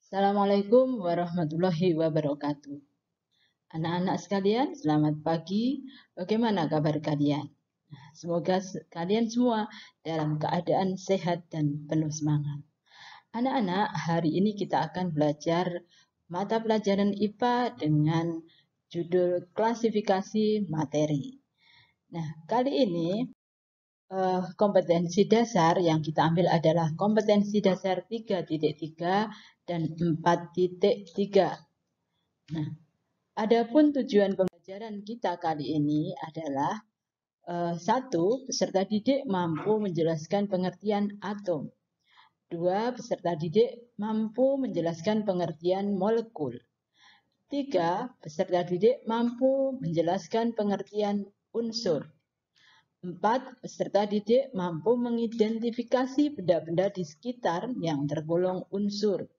Assalamualaikum warahmatullahi wabarakatuh. Anak-anak sekalian, selamat pagi. Bagaimana kabar kalian? Semoga kalian semua dalam keadaan sehat dan penuh semangat. Anak-anak, hari ini kita akan belajar mata pelajaran IPA dengan judul klasifikasi materi. Nah, kali ini kompetensi dasar yang kita ambil adalah kompetensi dasar 3.3 dan 4.3. Nah, adapun tujuan pembelajaran kita kali ini adalah satu, peserta didik mampu menjelaskan pengertian atom. Dua, peserta didik mampu menjelaskan pengertian molekul. Tiga, peserta didik mampu menjelaskan pengertian unsur. 4. Peserta didik mampu mengidentifikasi benda-benda di sekitar yang tergolong unsur.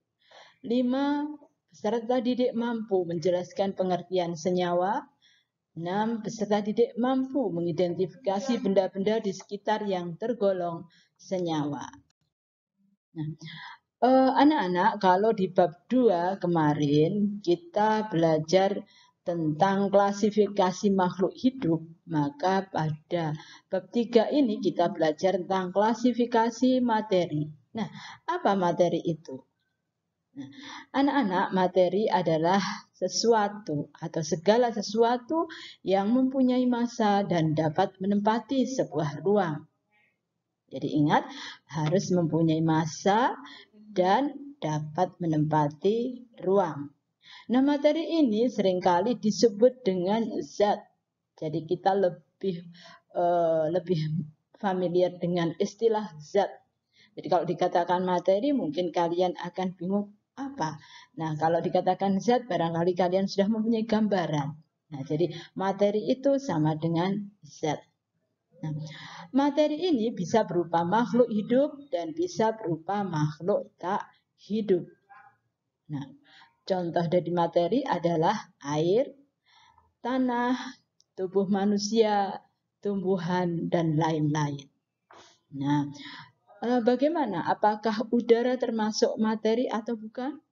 5. Peserta didik mampu menjelaskan pengertian senyawa. 6. Peserta didik mampu mengidentifikasi benda-benda di sekitar yang tergolong senyawa. Nah, anak-anak, kalau di bab 2 kemarin kita belajar tentang klasifikasi makhluk hidup, maka pada bab 3 ini kita belajar tentang klasifikasi materi. Nah, apa materi itu? Nah, anak-anak, materi adalah sesuatu atau segala sesuatu yang mempunyai massa dan dapat menempati sebuah ruang. Jadi ingat, harus mempunyai massa dan dapat menempati ruang. Nah, materi ini seringkali disebut dengan zat. Jadi kita lebih familiar dengan istilah zat. Jadi kalau dikatakan materi, mungkin kalian akan bingung apa. Nah, kalau dikatakan zat, barangkali kalian sudah mempunyai gambaran. Nah, jadi materi itu sama dengan zat. Nah, materi ini bisa berupa makhluk hidup dan bisa berupa makhluk tak hidup. Nah, contoh dari materi adalah air, tanah, tubuh manusia, tumbuhan, dan lain-lain. Nah, bagaimana? Apakah udara termasuk materi atau bukan?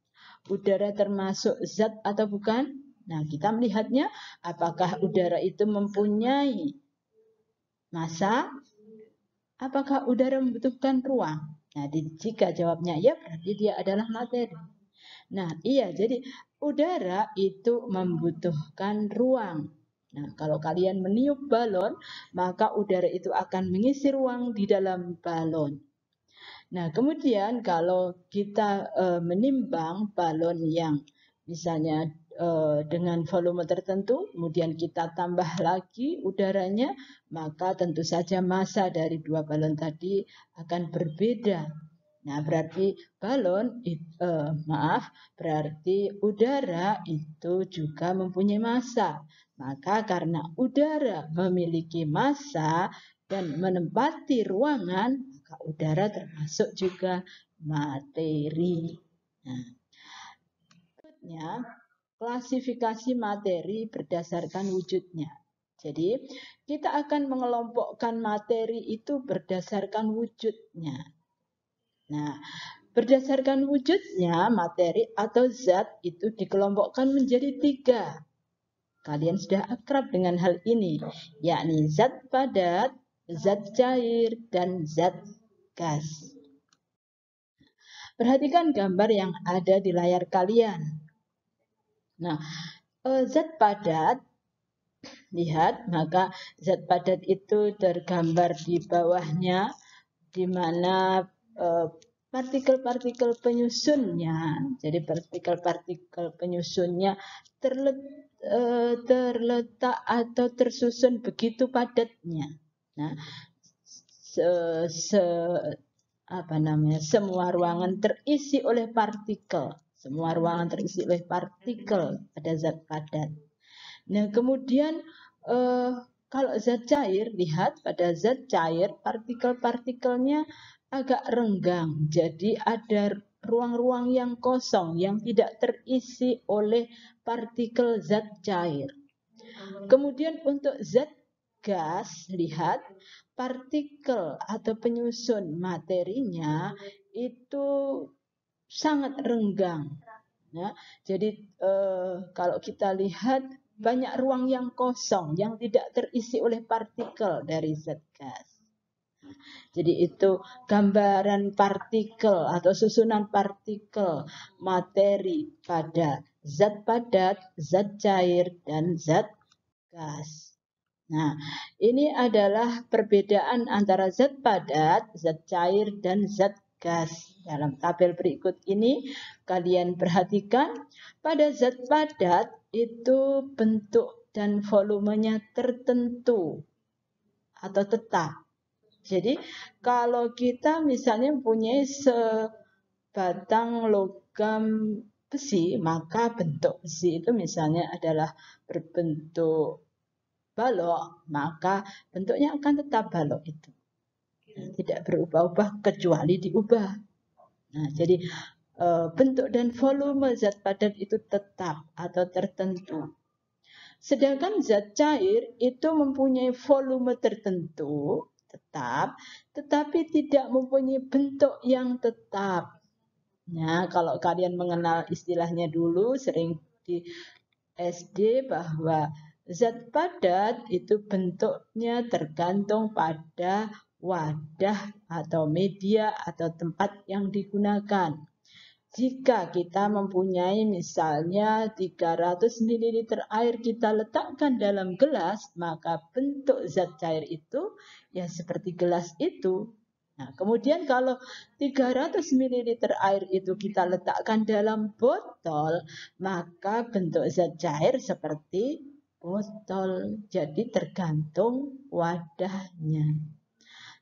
Udara termasuk zat atau bukan? Nah, kita melihatnya apakah udara itu mempunyai massa? Apakah udara membutuhkan ruang? Nah, jika jawabnya ya, berarti dia adalah materi. Nah, iya, jadi udara itu membutuhkan ruang. Nah, kalau kalian meniup balon, maka udara itu akan mengisi ruang di dalam balon. Nah, kemudian kalau kita menimbang balon yang misalnya dengan volume tertentu, kemudian kita tambah lagi udaranya, maka tentu saja massa dari dua balon tadi akan berbeda. Nah, berarti berarti udara itu juga mempunyai massa. Maka karena udara memiliki massa dan menempati ruangan, maka udara termasuk juga materi. Nah, berikutnya, klasifikasi materi berdasarkan wujudnya. Jadi, kita akan mengelompokkan materi itu berdasarkan wujudnya. Nah, berdasarkan wujudnya, materi atau zat itu dikelompokkan menjadi 3. Kalian sudah akrab dengan hal ini, yakni zat padat, zat cair, dan zat gas. Perhatikan gambar yang ada di layar kalian. Nah, zat padat, lihat, maka zat padat itu tergambar di bawahnya, di mana partikel-partikel penyusunnya, jadi partikel-partikel penyusunnya terletak atau tersusun begitu padatnya. Nah, semua ruangan terisi oleh partikel. Semua ruangan terisi oleh partikel pada zat padat. Nah, kemudian kalau zat cair, lihat pada zat cair partikel-partikelnya agak renggang. Jadi ada ruang-ruang yang kosong yang tidak terisi oleh partikel zat cair. Kemudian untuk zat gas, lihat partikel atau penyusun materinya itu sangat renggang. Ya, jadi kalau kita lihat banyak ruang yang kosong yang tidak terisi oleh partikel dari zat gas. Jadi itu gambaran partikel atau susunan partikel materi pada zat padat, zat cair, dan zat gas. Nah, ini adalah perbedaan antara zat padat, zat cair, dan zat gas. Dalam tabel berikut ini, kalian perhatikan pada zat padat itu bentuk dan volumenya tertentu atau tetap. Jadi, kalau kita misalnya mempunyai sebatang logam besi, maka bentuk besi itu misalnya adalah berbentuk balok, maka bentuknya akan tetap balok itu. Tidak berubah-ubah kecuali diubah. Nah, jadi bentuk dan volume zat padat itu tetap atau tertentu. Sedangkan zat cair itu mempunyai volume tertentu, tetap, tetapi tidak mempunyai bentuk yang tetap. Nah, kalau kalian mengenal istilahnya dulu, sering di SD bahwa zat padat itu bentuknya tergantung pada wadah atau media atau tempat yang digunakan. Jika kita mempunyai misalnya 300 ml air kita letakkan dalam gelas, maka bentuk zat cair itu ya seperti gelas itu. Nah, kemudian kalau 300 ml air itu kita letakkan dalam botol, maka bentuk zat cair seperti botol. Jadi tergantung wadahnya.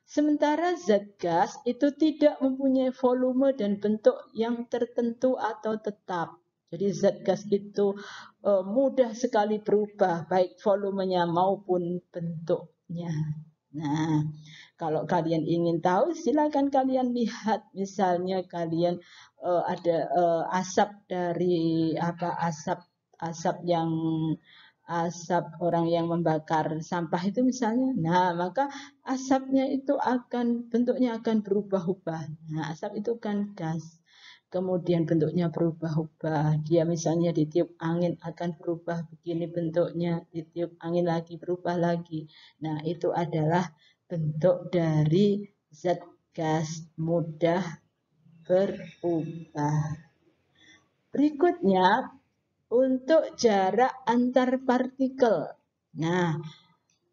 Sementara zat gas itu tidak mempunyai volume dan bentuk yang tertentu atau tetap. Jadi zat gas itu mudah sekali berubah, baik volumenya maupun bentuknya. Nah, kalau kalian ingin tahu, silakan kalian lihat, misalnya kalian ada asap dari asap yang asap orang yang membakar sampah itu misalnya. Nah, maka asapnya itu bentuknya akan berubah-ubah. Nah, asap itu kan gas. Kemudian bentuknya berubah-ubah. Dia misalnya ditiup angin akan berubah begini bentuknya, ditiup angin lagi berubah lagi. Nah, itu adalah bentuk dari zat gas mudah berubah. Berikutnya, untuk jarak antar partikel. Nah,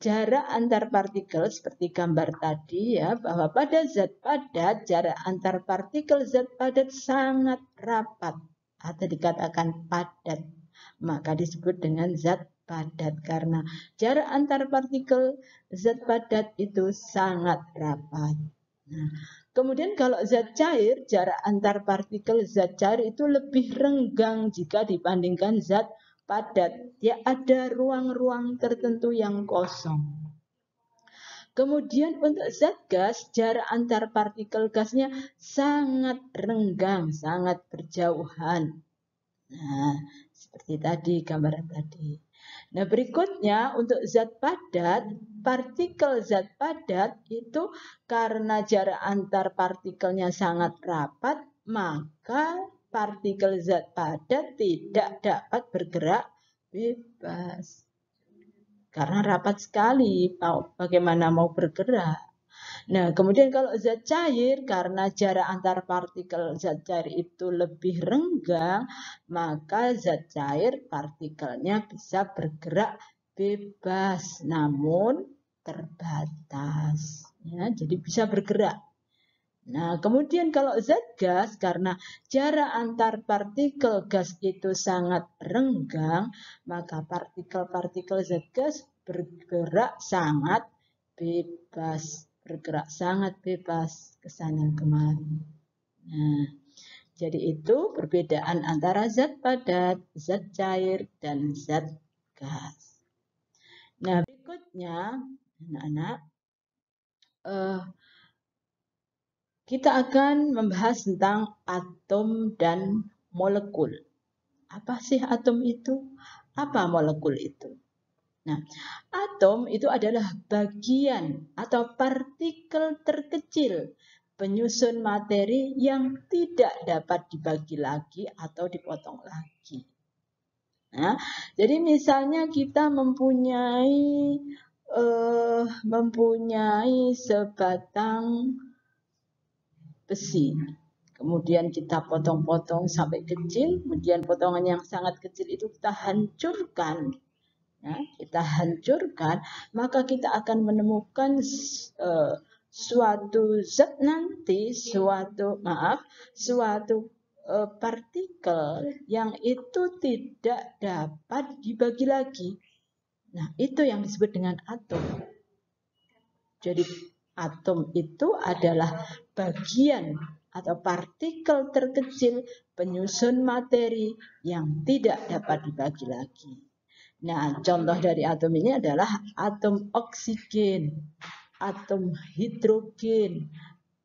jarak antar partikel seperti gambar tadi ya, bahwa pada zat padat jarak antar partikel zat padat sangat rapat atau dikatakan padat. Maka disebut dengan zat padat karena jarak antar partikel zat padat itu sangat rapat. Nah, kemudian kalau zat cair, jarak antar partikel zat cair itu lebih renggang jika dibandingkan zat padat. Ya, ada ruang-ruang tertentu yang kosong. Kemudian untuk zat gas, jarak antar partikel gasnya sangat renggang, sangat berjauhan. Nah, seperti tadi gambaran tadi. Nah, berikutnya untuk zat padat, partikel zat padat itu karena jarak antar partikelnya sangat rapat, maka partikel zat padat tidak dapat bergerak bebas. Karena rapat sekali, bagaimana mau bergerak. Nah, kemudian kalau zat cair, karena jarak antar partikel zat cair itu lebih renggang, maka zat cair partikelnya bisa bergerak bebas, namun terbatas. Ya, jadi bisa bergerak. Nah, kemudian kalau zat gas, karena jarak antar partikel gas itu sangat renggang, maka partikel-partikel zat gas bergerak sangat bebas. Bergerak sangat bebas ke sana kemari. Nah, jadi itu perbedaan antara zat padat, zat cair, dan zat gas. Nah, berikutnya, anak-anak, kita akan membahas tentang atom dan molekul. Apa sih atom itu? Apa molekul itu? Nah, atom itu adalah bagian atau partikel terkecil penyusun materi yang tidak dapat dibagi lagi atau dipotong lagi. Nah, jadi misalnya kita mempunyai sebatang besi. Kemudian kita potong-potong sampai kecil, kemudian potongan yang sangat kecil itu kita hancurkan. Nah, kita hancurkan, maka kita akan menemukan suatu zat nanti, suatu partikel yang itu tidak dapat dibagi lagi. Nah, itu yang disebut dengan atom. Jadi atom itu adalah bagian atau partikel terkecil penyusun materi yang tidak dapat dibagi lagi. Nah, contoh dari atom ini adalah atom oksigen, atom hidrogen,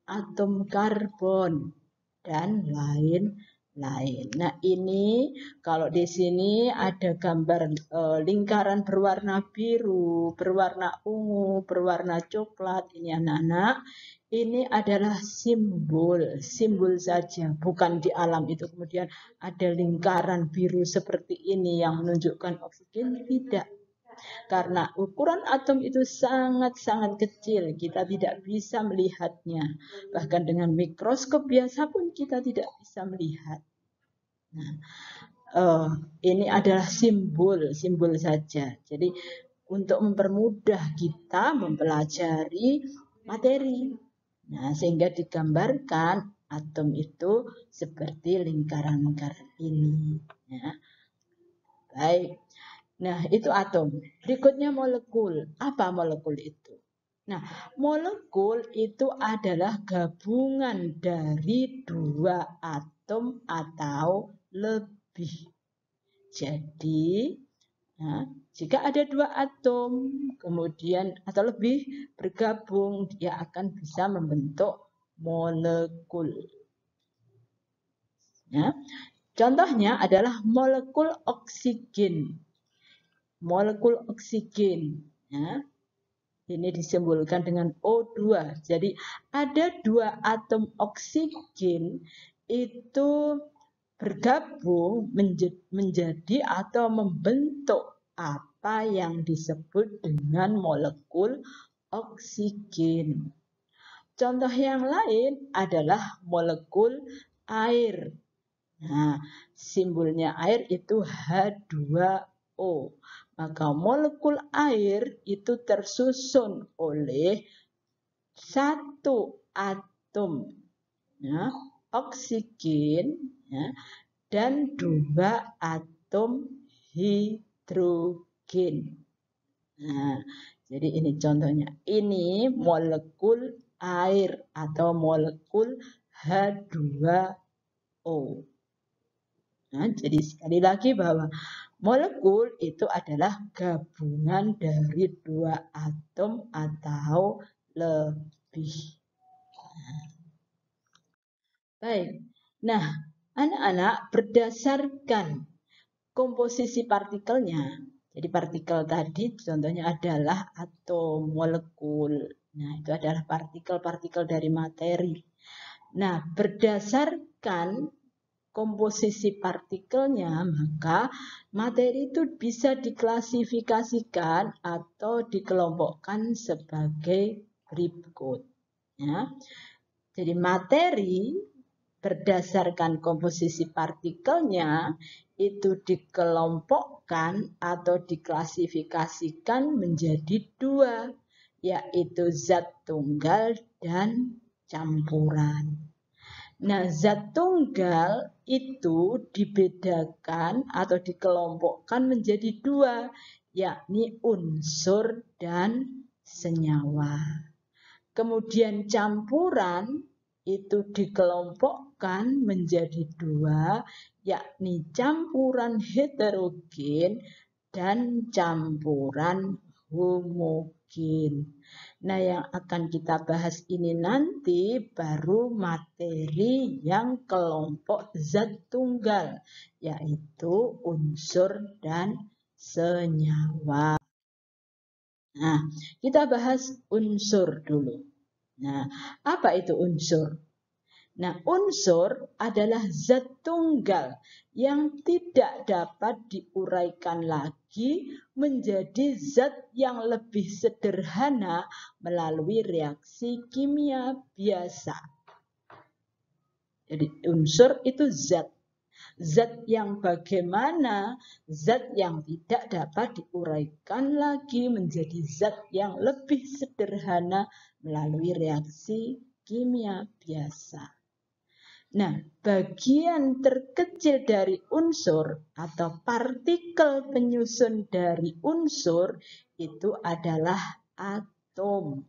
atom karbon, dan lain-lain. Nah, ini kalau di sini ada gambar lingkaran berwarna biru, berwarna ungu, berwarna coklat. Ini anak-anak, ini adalah simbol saja, bukan di alam itu kemudian ada lingkaran biru seperti ini yang menunjukkan oksigen, tidak. Karena ukuran atom itu sangat-sangat kecil, kita tidak bisa melihatnya. Bahkan dengan mikroskop biasa pun kita tidak bisa melihat. Nah, ini adalah simbol saja. Jadi untuk mempermudah kita mempelajari materi. Nah, sehingga digambarkan atom itu seperti lingkaran-lingkaran ini. Ya. Baik. Nah, itu atom. Berikutnya molekul. Apa molekul itu? Nah, molekul itu adalah gabungan dari dua atom atau lebih. Jadi, nah, jika ada dua atom kemudian atau lebih bergabung, dia akan bisa membentuk molekul. Ya. Contohnya adalah molekul oksigen. Molekul oksigen, ya, ini disimbolkan dengan O2. Jadi ada dua atom oksigen itu bergabung menjadi atau membentuk apa yang disebut dengan molekul oksigen. Contoh yang lain adalah molekul air. Nah, simbolnya air itu H2O. Maka molekul air itu tersusun oleh satu atom, ya, oksigen, ya, dan dua atom hidrogen. Nah, jadi ini contohnya. Ini molekul air atau molekul H2O. Nah, jadi sekali lagi bahwa molekul itu adalah gabungan dari dua atom atau lebih. Baik. Nah, anak-anak, berdasarkan komposisi partikelnya. Jadi partikel tadi contohnya adalah atom, molekul. Nah, itu adalah partikel-partikel dari materi. Nah, berdasarkan komposisi partikelnya, maka materi itu bisa diklasifikasikan atau dikelompokkan sebagai berikut. Ya. Jadi materi berdasarkan komposisi partikelnya itu dikelompokkan atau diklasifikasikan menjadi dua, yaitu zat tunggal dan campuran. Nah, zat tunggal itu dibedakan atau dikelompokkan menjadi dua, yakni unsur dan senyawa. Kemudian campuran itu dikelompokkan menjadi dua, yakni campuran heterogen dan campuran homogen. Nah, yang akan kita bahas ini nanti baru materi yang kelompok zat tunggal, yaitu unsur dan senyawa. Nah, kita bahas unsur dulu. Nah, apa itu unsur? Nah, unsur adalah zat tunggal yang tidak dapat diuraikan lagi menjadi zat yang lebih sederhana melalui reaksi kimia biasa. Jadi unsur itu zat. Zat yang bagaimana? Zat yang tidak dapat diuraikan lagi menjadi zat yang lebih sederhana melalui reaksi kimia biasa. Nah, bagian terkecil dari unsur atau partikel penyusun dari unsur itu adalah atom.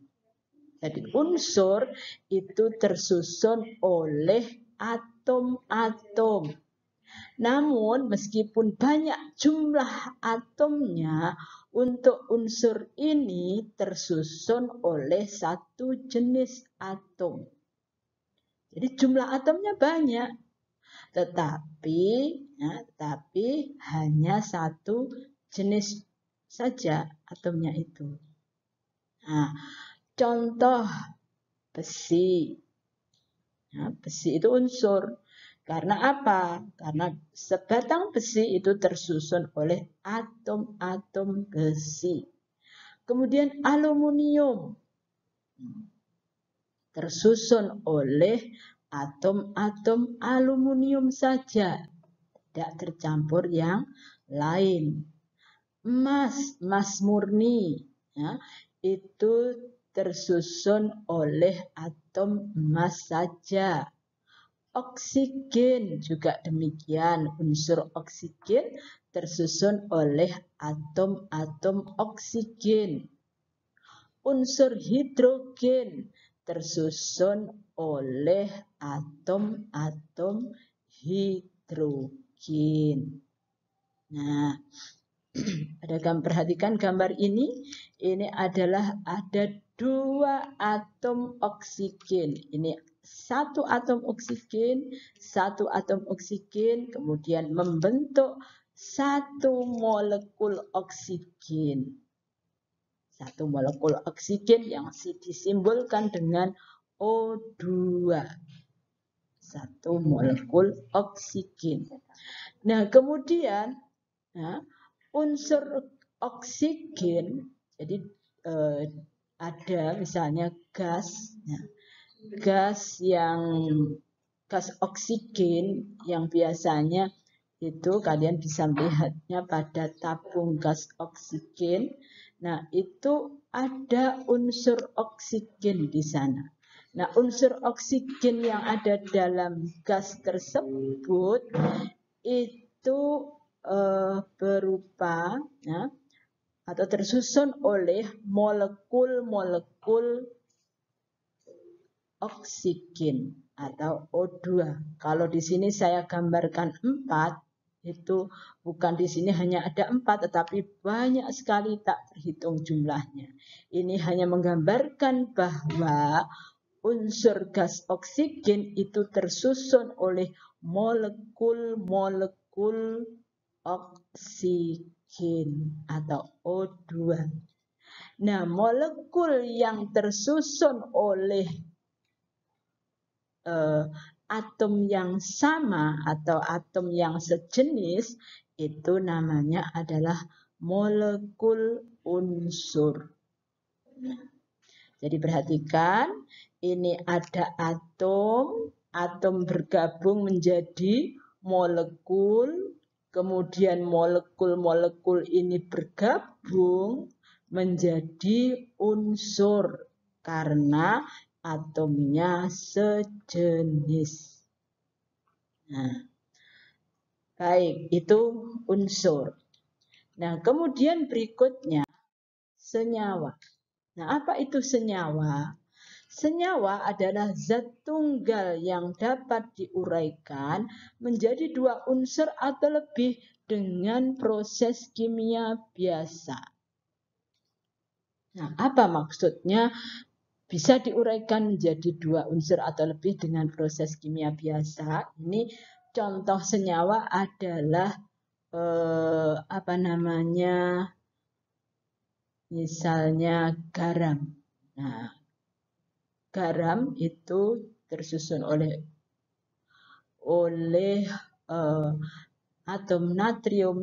Jadi unsur itu tersusun oleh atom-atom. Namun meskipun banyak jumlah atomnya, untuk unsur ini tersusun oleh satu jenis atom. Jadi jumlah atomnya banyak, tetapi hanya satu jenis saja atomnya itu. Nah, contoh besi. Nah, besi itu unsur. Karena apa? Karena sebatang besi itu tersusun oleh atom-atom besi. Kemudian aluminium tersusun oleh atom-atom aluminium saja, tidak tercampur yang lain. Emas murni ya, itu tersusun oleh atom emas saja. Oksigen juga demikian, unsur oksigen tersusun oleh atom-atom oksigen. Unsur hidrogen tersusun oleh atom-atom hidrogen. Nah, perhatikan gambar ini. Ini adalah ada dua atom oksigen. Ini satu atom oksigen, kemudian membentuk satu molekul oksigen. Satu molekul oksigen yang disimbolkan dengan O2. Satu molekul oksigen. Nah, kemudian unsur oksigen, jadi ada misalnya gas oksigen yang biasanya itu kalian bisa melihatnya pada tabung gas oksigen. Nah, itu ada unsur oksigen di sana. Nah, unsur oksigen yang ada dalam gas tersebut itu berupa atau tersusun oleh molekul-molekul oksigen atau O2. Kalau di sini saya gambarkan 4, itu bukan di sini hanya ada 4, tetapi banyak sekali tak terhitung jumlahnya. Ini hanya menggambarkan bahwa unsur gas oksigen itu tersusun oleh molekul-molekul oksigen atau O2. Nah, molekul yang tersusun oleh atom yang sama atau atom yang sejenis itu namanya adalah molekul unsur. Jadi perhatikan, ini ada atom bergabung menjadi molekul, kemudian molekul-molekul ini bergabung menjadi unsur karena atomnya sejenis. Nah, baik, itu unsur. Nah, kemudian berikutnya senyawa. Nah, apa itu senyawa? Senyawa adalah zat tunggal yang dapat diuraikan menjadi dua unsur atau lebih dengan proses kimia biasa. Nah, apa maksudnya bisa diuraikan menjadi dua unsur atau lebih dengan proses kimia biasa? Ini contoh senyawa adalah misalnya garam. Nah, garam itu tersusun oleh atom natrium,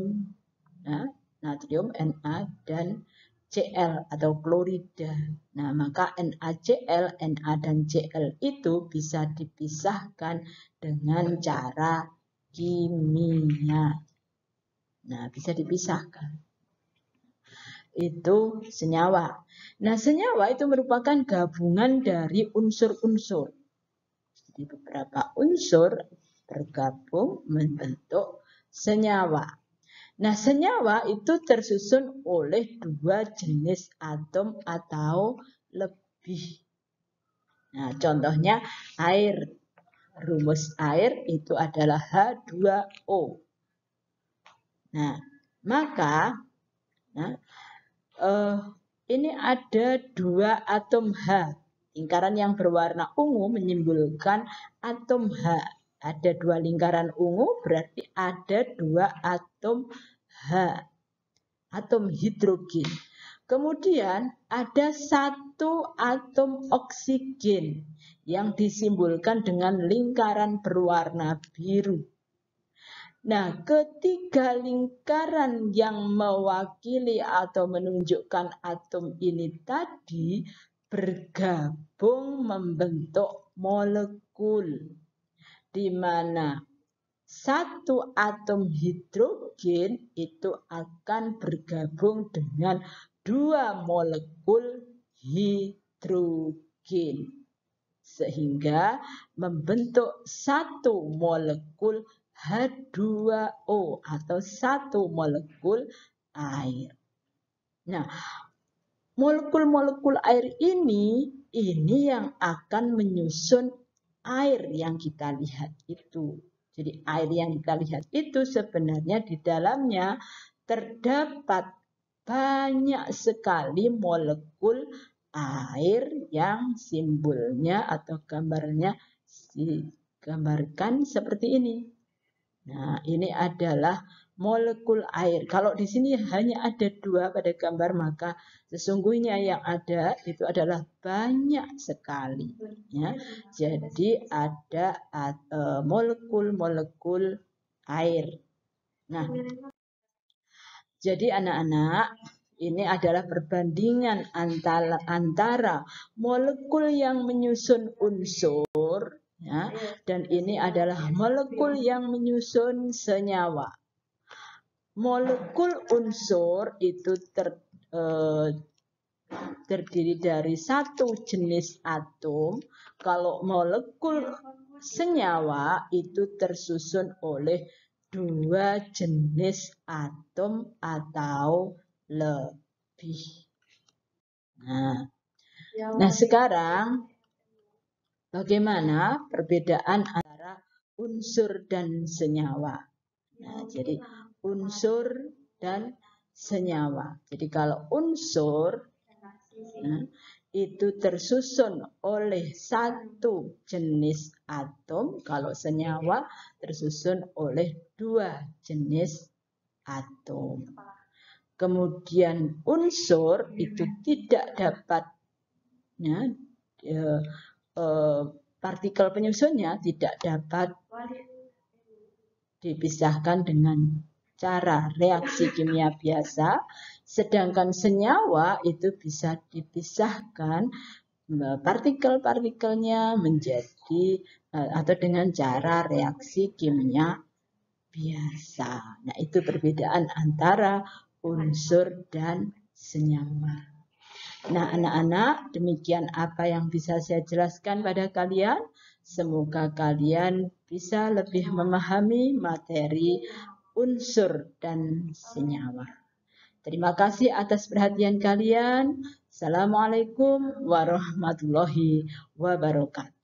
nah, natrium Na dan Cl atau klorida. Nah, maka NaCl, Na dan Cl itu bisa dipisahkan dengan cara kimia. Nah, bisa dipisahkan. Itu senyawa. Nah, senyawa itu merupakan gabungan dari unsur-unsur. Jadi beberapa unsur bergabung membentuk senyawa. Nah, senyawa itu tersusun oleh 2 jenis atom atau lebih. Nah, contohnya air. Rumus air itu adalah H2O. Nah, maka ini ada 2 atom H. Lingkaran yang berwarna ungu menyimbolkan atom H. Ada 2 lingkaran ungu berarti ada 2 atom H. Atom hidrogen. Kemudian ada 1 atom oksigen yang disimbolkan dengan lingkaran berwarna biru. Nah, ketiga lingkaran yang mewakili atau menunjukkan atom ini tadi bergabung membentuk molekul, di mana 1 atom hidrogen itu akan bergabung dengan 2 molekul hidrogen, sehingga membentuk 1 molekul H2O atau 1 molekul air. Nah, molekul-molekul air ini yang akan menyusun air yang kita lihat itu. Jadi air yang kita lihat itu sebenarnya di dalamnya terdapat banyak sekali molekul air yang simbolnya atau gambarnya digambarkan seperti ini. Nah, ini adalah molekul air. Kalau di sini hanya ada 2 pada gambar, maka sesungguhnya yang ada itu adalah banyak sekali. Ya. Jadi ada molekul-molekul air. Nah, jadi anak-anak, ini adalah perbandingan antara molekul yang menyusun unsur, ya, dan ini adalah molekul yang menyusun senyawa. Molekul unsur itu terdiri dari 1 jenis atom. Kalau molekul senyawa itu tersusun oleh 2 jenis atom atau lebih. Nah, sekarang bagaimana perbedaan antara unsur dan senyawa? Nah, jadi unsur dan senyawa. Jadi kalau unsur itu tersusun oleh 1 jenis atom, kalau senyawa tersusun oleh 2 jenis atom. Kemudian unsur itu tidak dapat, partikel penyusunnya tidak dapat dipisahkan dengan cara reaksi kimia biasa, sedangkan senyawa itu bisa dipisahkan partikel-partikelnya menjadi atau dengan cara reaksi kimia biasa. Nah, itu perbedaan antara unsur dan senyawa. Nah, anak-anak, demikian apa yang bisa saya jelaskan pada kalian. Semoga kalian bisa lebih memahami materi unsur dan senyawa. Terima kasih atas perhatian kalian. Assalamualaikum warahmatullahi wabarakatuh.